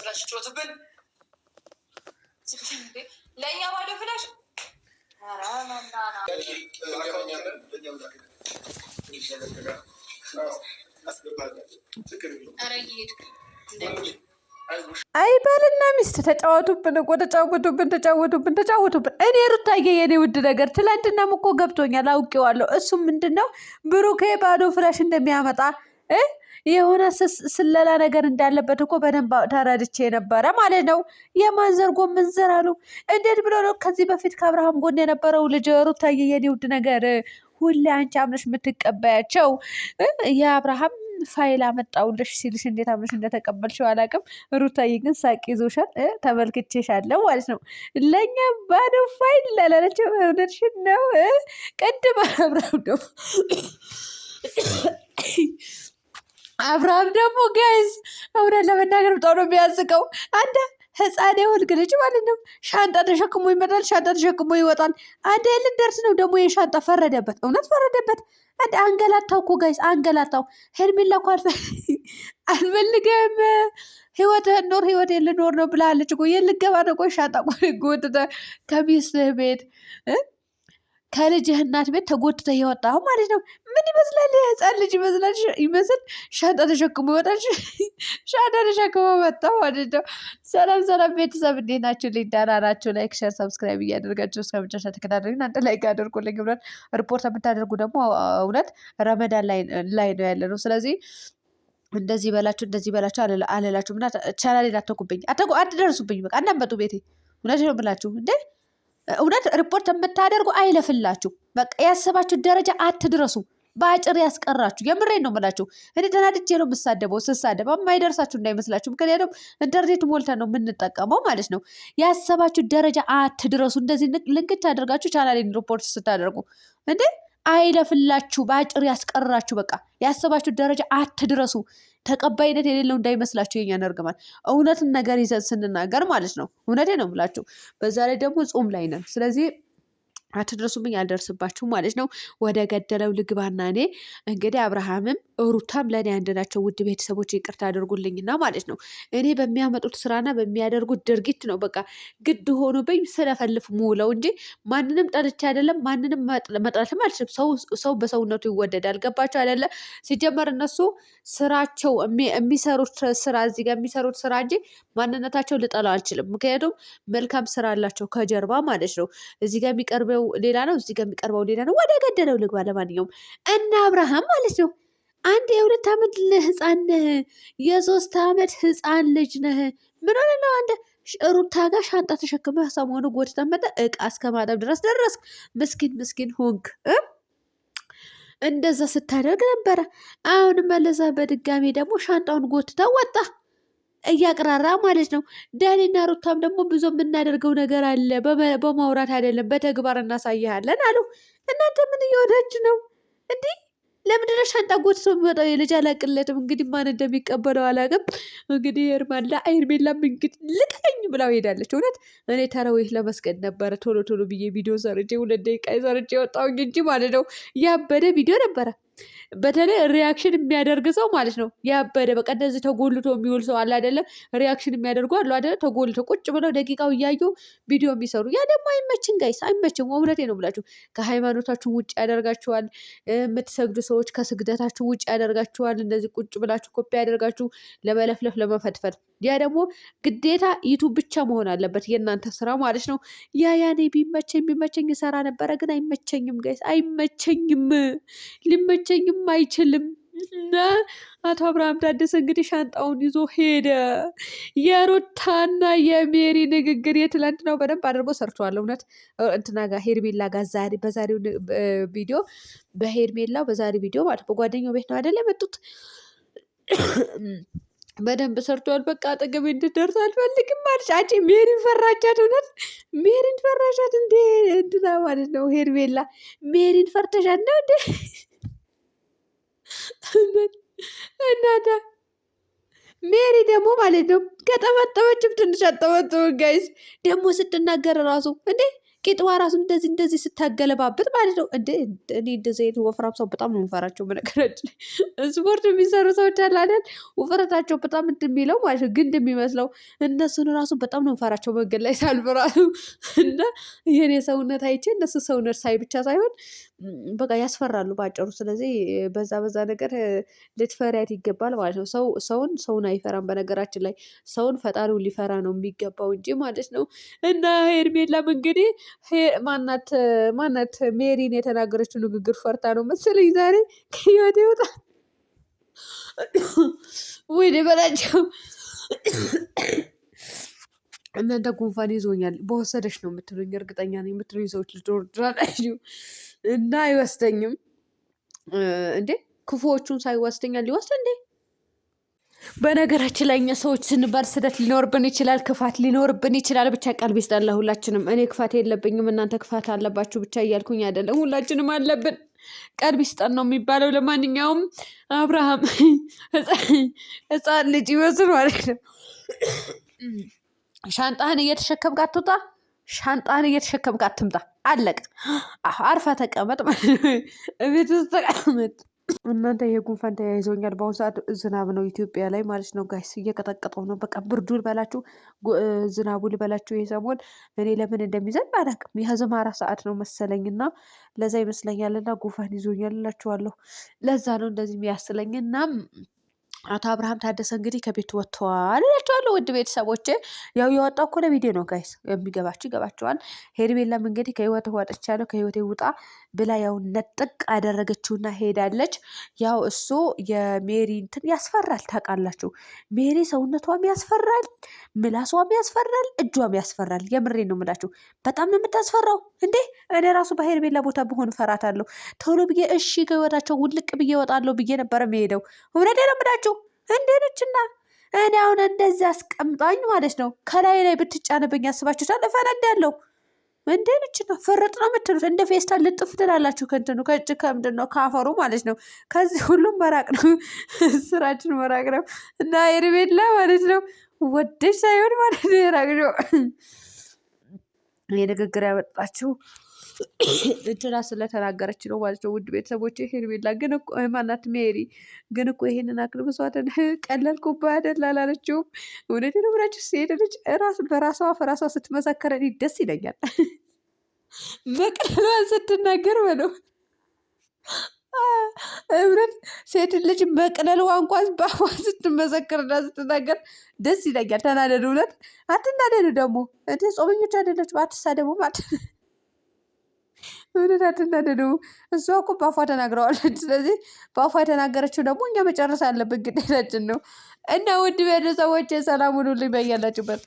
ፍላሽ ጮትብን ለእኛ ባዶ ፍላሽ አይባልና ሚስት ተጫወቱብን እኮ ተጫወቱብን። እኔ ሩታዬ የኔ ውድ ነገር ትላንትናም እኮ ገብቶኛል፣ አውቄዋለሁ። እሱም ምንድን ነው ብሩኬ ባዶ ፍላሽ እንደሚያመጣ የሆነ ስለላ ነገር እንዳለበት እኮ በደንብ ተረድቼ ነበረ ማለት ነው። የማንዘርጎ ምንዘር አሉ። እንዴት ብሎ ነው ከዚህ በፊት ከአብርሃም ጎን የነበረው ልጅ ሩታዬ የኔ ውድ ነገር ሁሌ አንቺ አምነሽ የምትቀበያቸው የአብርሃም ፋይል አመጣውልሽ ሲልሽ እንዴት አምነሽ እንደተቀበልሽው አላውቅም። ሩታዬ ግን ሳቅ ይዞሻል፣ ተመልክቼሻለሁ ማለት ነው። ለእኛ ባዶ ፋይል ላለለችው እውነትሽን ነው። ቅድም አብርሃም ደግሞ ጋይዝ እውነት ለመናገር በጣም ነው የሚያስቀው። አንተ ህፃን የሆንክ ልጅ ማለት ነው ሻንጣ ተሸክሞ ይመጣል፣ ሻንጣ ተሸክሞ ይወጣል። አንተ ልደርስ ነው ደግሞ የሻንጣ ፈረደበት፣ እውነት ፈረደበት። አንተ አንገላታው እኮ ጋይዝ አንገላታው። ሄርሜላ እኮ አልፈልግም ህይወትህን ኖር ህይወቴን ልኖር ነው ብላለች እኮ። የልገባ ነው እኮ ሻንጣ ጎትተህ ከሚስትህ ቤት ከልጅህ እናት ቤት ተጎትተህ የወጣሁ ማለት ነው። ምን ይመስላል? ህፃን ልጅ ይመስል ሻንጣ ተሸክሞ ይወጣል። ሻንጣ ተሸክሞ መጣ ማለት ነው። ሰላም ቤተሰብ እንዴት ናችሁ? ደህና ናችሁ? ላይክ ሸር ሰብስክራይብ እያደርጋችሁ እስከ መጨረሻ ተከታተሉኝ። አንተ ላይክ አድርጉልኝ። ብለን ሪፖርት የምታደርጉ ደግሞ እውነት ረመዳን ላይ ነው ያለ ነው። ስለዚህ እንደዚህ በላችሁ አልላችሁ ምና ቻናሌን አትኩብኝ፣ አትደርሱብኝ። በቃ እናመጡ ቤቴ እውነት ነው ብላችሁ እንዴ እውነት ሪፖርት የምታደርጉ አይለፍላችሁ። በቃ ያሰባችሁ ደረጃ አትድረሱ። በአጭር ያስቀራችሁ። የምሬን ነው የምላችሁ። እኔ ተናድጄ ነው የምሳደበው። ስሳደብ የማይደርሳችሁ እንዳይመስላችሁ። ምክንያቱም ኢንተርኔት ሞልተን ነው የምንጠቀመው ማለት ነው። ያሰባችሁ ደረጃ አትድረሱ። እንደዚህ ልንክች አድርጋችሁ ቻናሌን ሪፖርት ስታደርጉ እንዴ አይለፍላችሁ። በአጭር ያስቀራችሁ። በቃ ያሰባችሁ ደረጃ አትድረሱ። ተቀባይነት የሌለው እንዳይመስላችሁ የኛን እርግማን። እውነትን ነገር ይዘን ስንናገር ማለት ነው። እውነቴ ነው የምላችሁ። በዛ ላይ ደግሞ ጾም ላይ ነን። ስለዚህ አትድረሱብኝ፣ አልደርስባችሁም ማለት ነው። ወደ ገደለው ልግባና እኔ እንግዲህ አብርሃምም ሩታም ለእኔ አንድ ናቸው። ውድ ቤተሰቦች ይቅርታ አድርጉልኝና ማለት ነው እኔ በሚያመጡት ስራና በሚያደርጉት ድርጊት ነው በቃ ግድ ሆኖብኝ ስለፈልፍ ሙለው እንጂ ማንንም ጠልቼ አይደለም። ማንንም መጥላትም አልችልም። ሰው በሰውነቱ ይወደዳል። ገባቸው አይደለ? ሲጀመር እነሱ ስራቸው የሚሰሩት ስራ እዚህ ጋር የሚሰሩት ስራ እንጂ ማንነታቸው ልጠላው አልችልም። ምክንያቱም መልካም ስራ አላቸው ከጀርባ ማለት ነው። እዚህ ጋር የሚቀርበው ሌላ ነው፣ እዚህ ጋር የሚቀርበው ሌላ ነው። ወደ ገደለው ልግባ። ለማንኛውም እና አብርሃም ማለት ነው አንድ የ2 ዓመት ህፃን ነህ፣ የ3 ዓመት ህፃን ልጅ ነህ። ምን ሆነ ነው አንተ ሩታ ጋር ሻንጣ ተሸክመህ ሰሞኑ ጎትተህ መጣህ፣ እቃ እስከ ማጠብ ድረስ ደረስክ። ምስኪን ሆንክ። እንደዛ ስታደርግ ነበረ። አሁን መለሰ በድጋሚ ደግሞ ሻንጣውን ጎትተህ ወጣ እያቅራራ ማለት ነው። ዳኒና ሩታም ደግሞ ብዙ የምናደርገው ነገር አለ፣ በማውራት አይደለም በተግባር እናሳይሃለን አሉ። እናንተ ምን እየሆናችሁ ነው እንዲህ? ለምንድነው ሻንጣ ጎትቶ የሚወጣው? የልጅ አላቅለትም። እንግዲህ ማን እንደሚቀበለው አላቅም። እንግዲህ ሄርሜላም እንግዲህ ልቀኝ ብላው ሄዳለች። እውነት እኔ ተራዊህ ለመስገድ ነበረ ቶሎ ብዬ ቪዲዮ ሰርቼ 2 ደቂቃ ሰርቼ ወጣሁኝ እንጂ ማለት ነው። ያበደ ቪዲዮ ነበረ። በተለይ ሪያክሽን የሚያደርግ ሰው ማለት ነው ያበደ። በቃ እንደዚህ ተጎልቶ የሚውል ሰው አለ አይደለም? ሪያክሽን የሚያደርጉ አሉ አይደለ? ተጎልቶ ቁጭ ብለው ደቂቃው እያዩ ቪዲዮ የሚሰሩ። ያ ደግሞ አይመችም ጋይስ፣ አይመችም። እውነቴ ነው ብላችሁ ከሃይማኖታችሁ ውጭ ያደርጋችኋል። የምትሰግዱ ሰዎች ከስግደታችሁ ውጭ ያደርጋችኋል። እንደዚህ ቁጭ ብላችሁ ኮፒ ያደርጋችሁ ለመለፍለፍ ለመፈትፈት። ያ ደግሞ ግዴታ ዩቱብ ብቻ መሆን አለበት የእናንተ ስራ ማለት ነው። ያኔ ቢመቸኝ ሰራ ነበረ፣ ግን አይመቸኝም ጋይስ፣ አይመቸኝም፣ ሊመቸኝም አይችልም። እና አቶ አብርሃም ታደሰ እንግዲህ ሻንጣውን ይዞ ሄደ። የሩታና የሜሪ ንግግር የትላንትናው በደንብ አድርጎ ሰርቷል። እውነት እንትና ጋር ሄርሜላ ጋር በዛሬው ቪዲዮ በሄርሜላው በዛሬ ቪዲዮ ማለት በጓደኛው ቤት ነው አይደለ የመጡት። በደንብ ሰርቷል። በቃ አጠገቤ እንድትደርስ አልፈልግም ማለች። አንቺ ሜሪን ፈራቻት። እውነት ሜሪን ፈራሻት እንዴ? እንትና ማለት ነው ሄርሜላ ሜሪን ፈርተሻት ነው እንዴ? እናታ ሜሪ ደግሞ ማለት ነው ከጠመጠመችም ትንሽ አጠመጠመ ጋይስ። ደግሞ ስትናገር ራሱ እንዴ ቂጥዋ ራሱ እንደዚህ ስታገለባብጥ ማለት ነው። እኔ እንደዚህ አይነት ወፍራም ሰው በጣም ነው የምፈራቸው። በነገራችን ላይ ስፖርት የሚሰሩ ሰዎች አላለን ውፍረታቸው በጣም እንደሚለው ማለት ነው፣ ግን እንደሚመስለው እነሱን ራሱ በጣም ነው የምፈራቸው መንገድ ላይ ሳልፈራሉ እና የኔ ሰውነት አይቼ እነሱ ሰውነት ሳይ ብቻ ሳይሆን በቃ ያስፈራሉ ባጭሩ። ስለዚህ በዛ ነገር ልትፈሪያት ይገባል ማለት ነው። ሰውን አይፈራም። በነገራችን ላይ ሰውን ፈጣሪውን ሊፈራ ነው የሚገባው እንጂ ማለት ነው። እና ሄርሜላም እንግዲህ ማናት ሜሪን የተናገረችው ንግግር ፈርታ ነው መሰለኝ ዛሬ ከህይወት ይወጣ ወይ በላቸው። እናንተ ጉንፋን ይዞኛል በወሰደች ነው የምትሉኝ፣ እርግጠኛ ነኝ የምትሉኝ ሰዎች ልትወርድራላችሁ እና አይወስደኝም እንዴ? ክፉዎቹን ሳይወስደኛል ሊወስድ እንዴ? በነገራችን ላይ እኛ ሰዎች ስንባል ስደት ሊኖርብን ይችላል፣ ክፋት ሊኖርብን ይችላል። ብቻ ቀልብ ይስጠን ለሁላችንም። እኔ ክፋት የለብኝም እናንተ ክፋት አለባችሁ ብቻ እያልኩኝ አይደለም፣ ሁላችንም አለብን። ቀልብ ይስጠን ነው የሚባለው። ለማንኛውም አብርሃም ህፃን ልጅ ይመስል ማለት ነው። ሻንጣህን እየተሸከምክ አትውጣ፣ ሻንጣህን እየተሸከምክ አትምጣ። አለቀ። አርፋ ተቀመጥ ማለት ነው። ቤት ውስጥ ተቀመጥ። እናንተ የጉንፋን ተያይዞኛል። በአሁኑ ሰዓት ዝናብ ነው ኢትዮጵያ ላይ ማለት ነው ጋይስ፣ እየቀጠቀጠው ነው። በቃ ብርዱ ልበላችሁ፣ ዝናቡ ልበላችሁ። የሰሞን እኔ ለምን እንደሚዘንብ አላውቅም። የአዝመራ ሰዓት ነው መሰለኝ እና ለዛ ይመስለኛል እና ጉንፋን ይዞኛል እላችኋለሁ። ለዛ ነው እንደዚህ የሚያስለኝ እና አቶ አብርሃም ታደሰ እንግዲህ ከቤት ወጥተዋል እላቸዋለሁ። ውድ ቤተሰቦች ያው የወጣው እኮ ለቪዲዮ ነው ጋይስ፣ የሚገባችሁ ይገባችኋል። ሄርሜላም እንግዲህ ከህይወት ወጥቻለሁ ከህይወቴ ውጣ ብላ ያው ነጥቅ አደረገችውና ሄዳለች። ያው እሱ የሜሪ እንትን ያስፈራል ታውቃላችሁ። ሜሪ ሰውነቷም ያስፈራል፣ ምላሷም ያስፈራል፣ እጇም ያስፈራል። የምሬ ነው የምላችሁ፣ በጣም ነው የምታስፈራው። እንዴ እኔ ራሱ በሄርሜላ ቦታ ብሆን እፈራታለሁ። ቶሎ ብዬ እሺ ከህይወታቸው ውልቅ ብዬ እወጣለሁ ብዬ ነበረ የምሄደው። እውነቴ ነው የምላችሁ እንዴነችና እኔ አሁን እንደዚህ አስቀምጣኝ ማለት ነው ከላይ ላይ ብትጫንብኝ ያስባችሁታል? እፈነዳለሁ። እንዴነችና ፍርጥ ነው የምትሉት። እንደ ፌስታል ልጥፍ ትላላችሁ ከእንትኑ ከምንድን ነው ከአፈሩ ማለት ነው። ከዚህ ሁሉም መራቅ ነው ስራችን፣ መራቅ ነው። እና ሄርሜላ ማለት ነው ወደሽ ሳይሆን ማለት ነው የራቅ ነው የንግግር ያመጣችው እንትና ስለተናገረች ነው ማለት ነው። ውድ ቤተሰቦች ሄርሜላ ግን እኮ ማናት ሜሪ ግን እኮ ይሄንን አክል መስዋዕትን ቀለልኩብህ አይደል አላለችውም። እውነቴን ነው ብላችሁ ሴት ልጅ በራሷ ፈራሷ ስትመሰከረ ደስ ይለኛል። መቅለሏን ስትናገር በለው እምነት ሴት ልጅ መቅለል እንኳን በአፏ ስትመሰክርና ስትናገር ደስ ይለኛል። ተናደዱ፣ እውነት አትናደዱ። ደግሞ እንደ ጾመኞች አይደለችም፣ አትሳደቡ ማለት እውነት አትናደዱ። እሷ እኮ በአፏ ተናግረዋለች። ስለዚህ በአፏ የተናገረችው ደግሞ እኛ መጨረስ አለብን፣ ግዴታችን ነው። እና ውድ ቤተሰቦች ሰላም ሁኑልኝ በያላችሁበት።